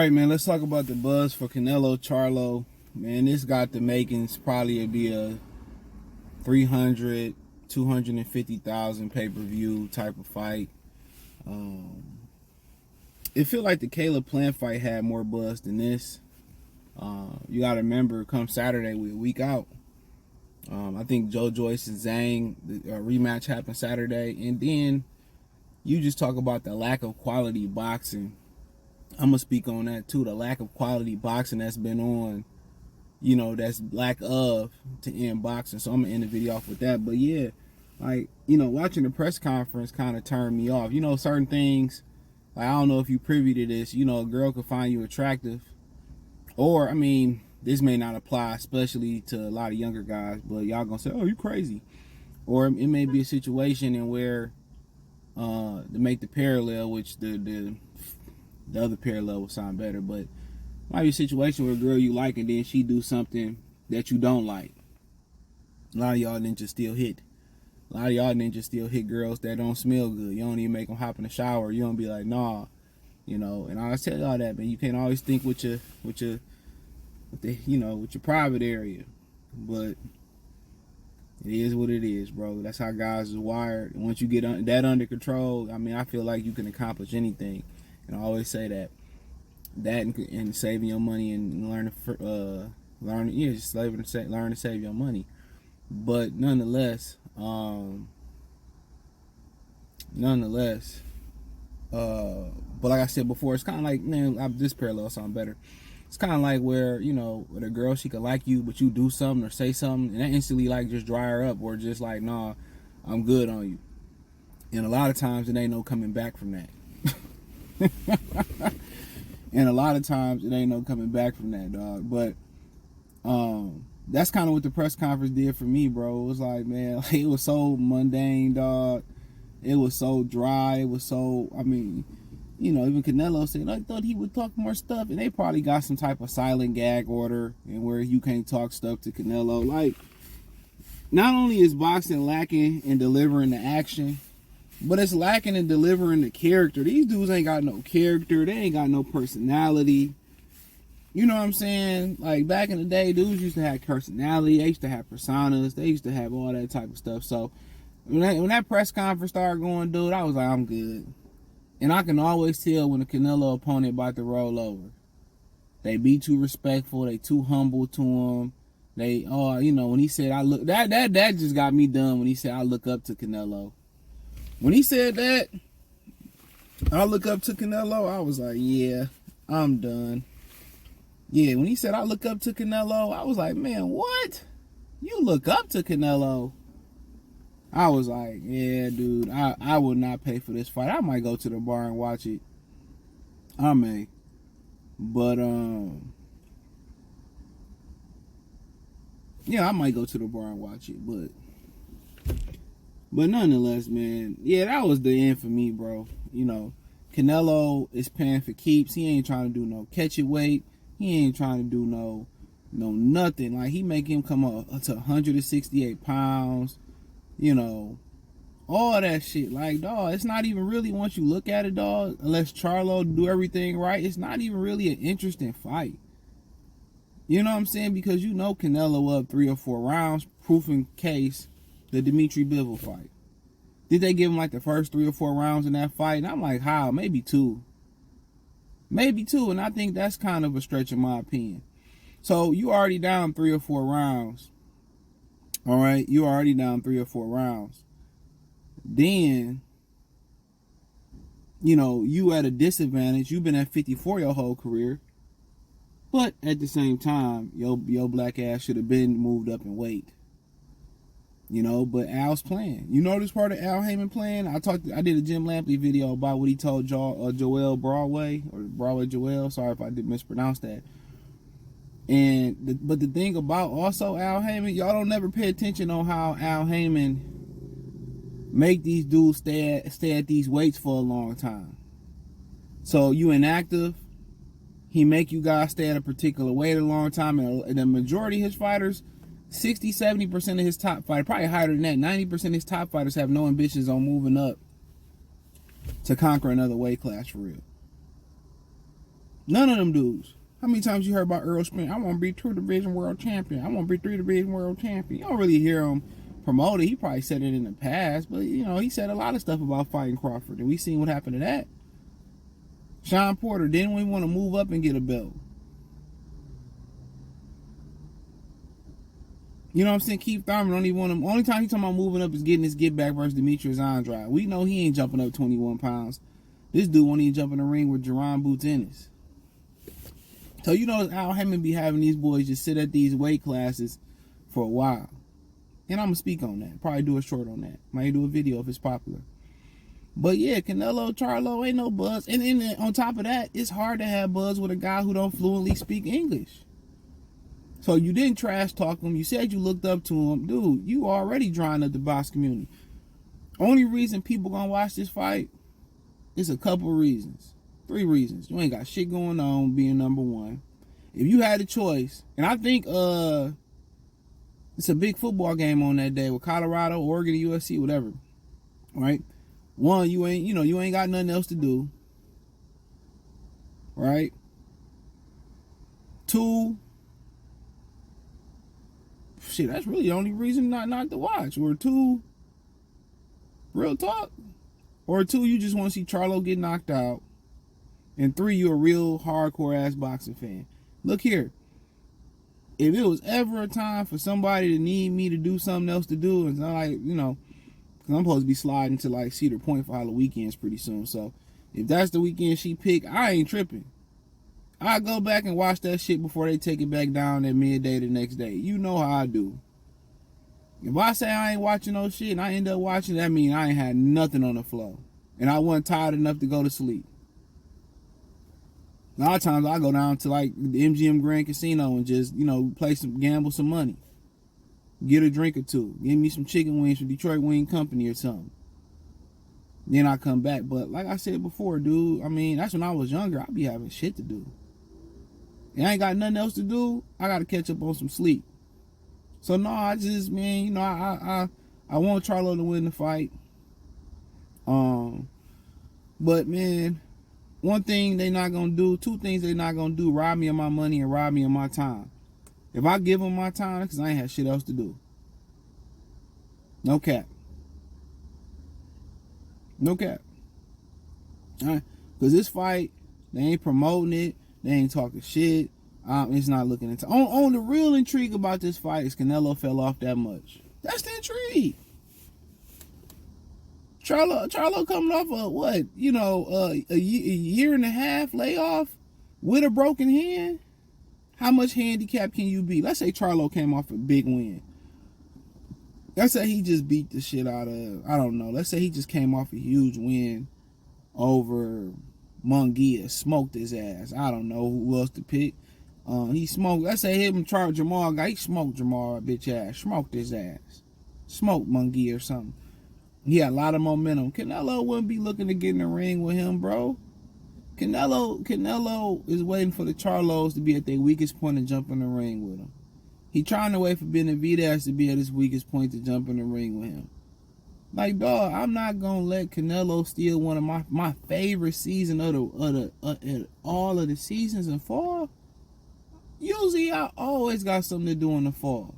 right, man, let's talk about the buzz for Canelo Charlo. Man, this got the makings probably to be a 300, 250,000 pay-per-view type of fight. It feel like the Caleb Plant fight had more buzz than this. You got to remember, come Saturday, we're a week out. I think Joe Joyce and Zhang, the rematch happened Saturday. And then you just talk about the lack of quality boxing. I'm going to speak on that too. The lack of quality boxing that's been on, that's lack of to end boxing. So I'm going to end the video off with that. But yeah, watching the press conference kind of turned me off. Certain things, I don't know if you privy to this, a girl could find you attractive. Or, this may not apply, especially to a lot of younger guys, but y'all gonna say, oh, you crazy. Or it may be a situation in where, to make the parallel, which the other parallel will sound better, but it might be a situation where a girl you like and then she do something that you don't like. A lot of y'all ninjas still hit. A lot of y'all ninjas still hit girls that don't smell good. You don't even make them hop in the shower. You don't be like, nah, and I always tell y'all that, man. You can't always think with your private area, but it is what it is, bro. That's how guys are wired. And once you get that under control, I feel like you can accomplish anything. And I always say that and saving your money and learning to save your money. But nonetheless, but like I said before, it's kind of like, man, this parallel sound better. It's kind of like where, with a girl, she could like you, but you do something or say something, and that instantly, just dry her up, or just like, nah, I'm good on you. And a lot of times, it ain't no coming back from that. And a lot of times, it ain't no coming back from that, dog. But that's kind of what the press conference did for me, bro. It was like, man, it was so mundane, dog. It was so dry. It was so, even Canelo said, I thought he would talk more stuff. And they probably got some type of silent gag order and where you can't talk stuff to Canelo. Not only is boxing lacking in delivering the action, but it's lacking in delivering the character. These dudes ain't got no character. They ain't got no personality. You know what I'm saying? Back in the day, dudes used to have personality. They used to have personas. They used to have all that type of stuff. So when that press conference started going, dude, I was like, I'm good. And I can always tell when a Canelo opponent about to roll over. They be too respectful. They too humble to him. When he said, I look, that just got me done when he said, I look up to Canelo. When he said that, I look up to Canelo, I was like, yeah, I'm done. Yeah, when he said, I look up to Canelo, I was like, man, what? You look up to Canelo? I was like, yeah, dude, I would not pay for this fight. I might go to the bar and watch it. I may. But, yeah, I might go to the bar and watch it. But nonetheless, man, yeah, that was the end for me, bro. Canelo is paying for keeps. He ain't trying to do no catch it weight. He ain't trying to do no nothing. He make him come up to 168 pounds. All that shit. Dog, it's not even really, once you look at it, dog, unless Charlo do everything right, it's not even really an interesting fight. You know what I'm saying? Because Canelo up 3 or 4 rounds, proof in case the Dimitri Bivol fight. Did they give him the first 3 or 4 rounds in that fight? And I'm like, how? Maybe 2. Maybe 2, and I think that's kind of a stretch in my opinion. So you already down 3 or 4 rounds. All right, you already down 3 or 4 rounds. Then, you at a disadvantage. You've been at 54 your whole career. But at the same time, your black ass should have been moved up in weight. But Al's playing. This part of Al Heyman playing? I did a Jim Lampley video about what he told Joel Broadway, or Broadway Joel. Sorry if I did mispronounce that. But the thing about also Al Heyman, y'all don't never pay attention on how Al Heyman make these dudes stay at these weights for a long time. So you inactive, he make you guys stay at a particular weight a long time, and the majority of his fighters, 60-70% of his top fighters, probably higher than that, 90% of his top fighters have no ambitions on moving up to conquer another weight class for real. None of them dudes. How many times you heard about Earl Spence? I want to be 2 division world champion. I want to be 3 division world champion. You don't really hear him promote it. He probably said it in the past, but he said a lot of stuff about fighting Crawford, and we seen what happened to that. Sean Porter didn't even want to move up and get a belt. You know what I'm saying? Keith Thurman don't even want him. Only time he talking about moving up is getting his get back versus Demetrius Andrade. We know he ain't jumping up 21 pounds. This dude won't even jump in the ring with Jerron Boots Ennis. So Al Hammond be having these boys just sit at these weight classes for a while. And I'm going to speak on that. Probably do a short on that. Might do a video if it's popular. But yeah, Canelo, Charlo, ain't no buzz. And on top of that, it's hard to have buzz with a guy who don't fluently speak English. So you didn't trash talk him. You said you looked up to him. Dude, you already drawing up the box community. Only reason people gonna watch this fight is a couple reasons. 3 reasons. You ain't got shit going on being number one. If you had a choice, and I think it's a big football game on that day with Colorado, Oregon, USC, whatever. Right? One, you ain't got nothing else to do. Right? 2, shit, that's really the only reason not to watch. Or 2, real talk. Or 2, you just want to see Charlo get knocked out. And 3, you're a real hardcore ass boxing fan. Look here. If it was ever a time for somebody to need me to do something else to do, it's not like, because I'm supposed to be sliding to like Cedar Point for Halloween weekends pretty soon. So if that's the weekend she picked, I ain't tripping. I go back and watch that shit before they take it back down at midday the next day. You know how I do. If I say I ain't watching no shit and I end up watching, that means I ain't had nothing on the flow. And I wasn't tired enough to go to sleep. A lot of times I go down to like the MGM Grand Casino and just, gamble some money. Get a drink or 2. Give me some chicken wings from Detroit Wing Company or something. Then I come back. But like I said before, dude, that's when I was younger. I be having shit to do. And I ain't got nothing else to do. I got to catch up on some sleep. So no, I just, I want Charlo to win the fight. But man, one thing they not gonna do, 2 things they not gonna do, rob me of my money and rob me of my time. If I give them my time, because I ain't had shit else to do. No cap. No cap. Alright? Because this fight, they ain't promoting it. They ain't talking shit. It's not looking into. On the real intrigue about this fight is Canelo fell off that much. That's the intrigue. Charlo coming off of what? A year and a half layoff with a broken hand. How much handicap can you be? Let's say Charlo came off a big win. Let's say he just beat the shit out of, I don't know. Let's say he just came off a huge win over Munguia, smoked his ass. I don't know who else to pick. He smoked, let's say him and Jermell guy, he smoked Jermell bitch ass, smoked his ass. Smoked Munguia or something. He had a lot of momentum. Canelo wouldn't be looking to get in the ring with him, bro. Canelo is waiting for the Charlos to be at their weakest point and jump in the ring with him. He trying to wait for Benavidez to be at his weakest point to jump in the ring with him. Like, dog, I'm not gonna let Canelo steal one of my favorite season of all of the seasons in fall. Usually, I always got something to do in the fall.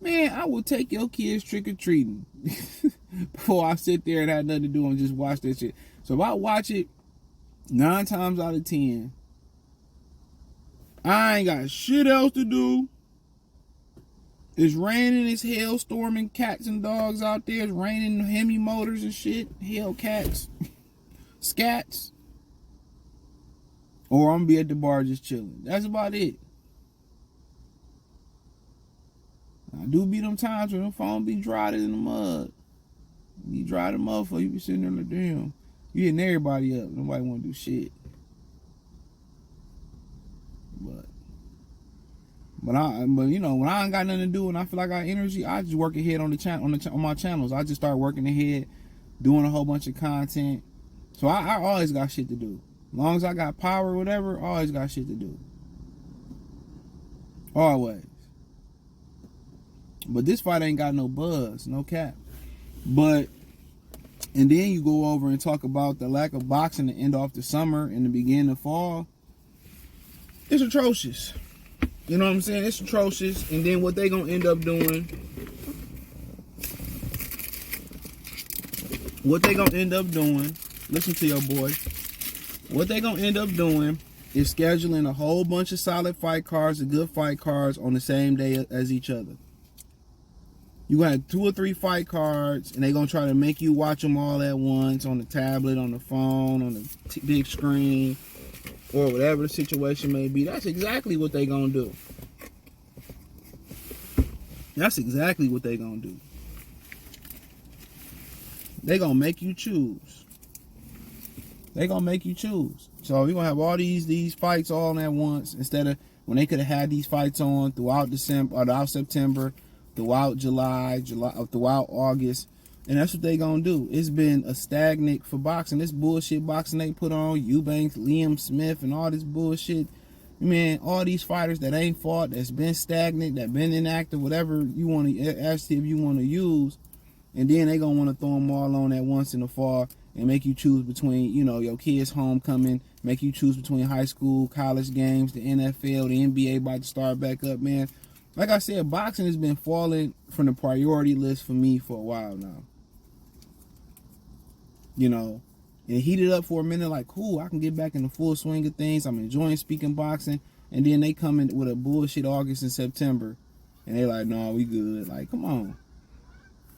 Man, I will take your kids trick-or-treating before I sit there and have nothing to do and just watch that shit. So if I watch it 9 times out of 10, I ain't got shit else to do. It's raining, it's hailstorming, cats and dogs out there. It's raining Hemi motors and shit. Hellcats. Scats. Or I'm gonna be at the bar just chilling. That's about it. I do be them times when the phone be dried in the mud. You dry the motherfucker, you be sitting there like, damn. You hitting everybody up. Nobody want to do shit. But when I ain't got nothing to do and I feel like I got energy, I just work ahead on my channels. I just start working ahead, doing a whole bunch of content. So I always got shit to do. As long as I got power or whatever, I always got shit to do. Always. But this fight ain't got no buzz, no cap. But And then you go over and talk about the lack of boxing to end off the summer and the beginning of fall. It's atrocious. You know what I'm saying? It's atrocious. And then what they gonna end up doing? Listen to your boy. What they gonna end up doing is scheduling a whole bunch of solid fight cards and good fight cards on the same day as each other. You gonna have 2 or 3 fight cards, and they gonna try to make you watch them all at once on the tablet, on the phone, on the big screen, or whatever the situation may be. That's exactly what they gonna do. That's exactly what they gonna do. They gonna make you choose. They gonna make you choose. So you're gonna have all these fights all at once, instead of when they could have had these fights on throughout December, or throughout September, throughout July, throughout August. And that's what they gonna do. It's been a stagnant for boxing. This bullshit boxing they put on, Eubanks, Liam Smith, and all this bullshit. Man, all these fighters that ain't fought, that's been stagnant, that been inactive, whatever you want to, ask if you want to use. And then they gonna want to throw them all on at once in the fall and make you choose between, you know, your kids' homecoming, make you choose between high school, college games, the NFL, the NBA about to start back up, man. Like I said, boxing has been falling from the priority list for me for a while now. You know, and heated up for a minute, like, cool, I can get back in the full swing of things. I'm enjoying speaking boxing. And then they come in with a bullshit August and September. And they're like, no, we good. Like, come on.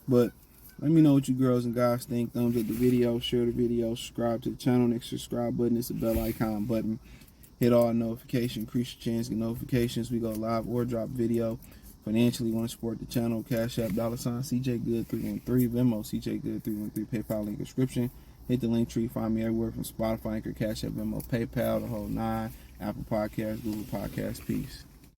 But let me know what you girls and guys think. Thumbs up the video, share the video, subscribe to the channel. Next subscribe button is the bell icon button. Hit all notifications, increase your chance to get notifications. We go live or drop video. Financially, want to support the channel, Cash App, $, CJ Good 313, Venmo, CJ Good 313, PayPal link description. Hit the link tree, find me everywhere from Spotify, Anchor, Cash App, Venmo, PayPal, the whole 9, Apple Podcasts, Google Podcasts. Peace.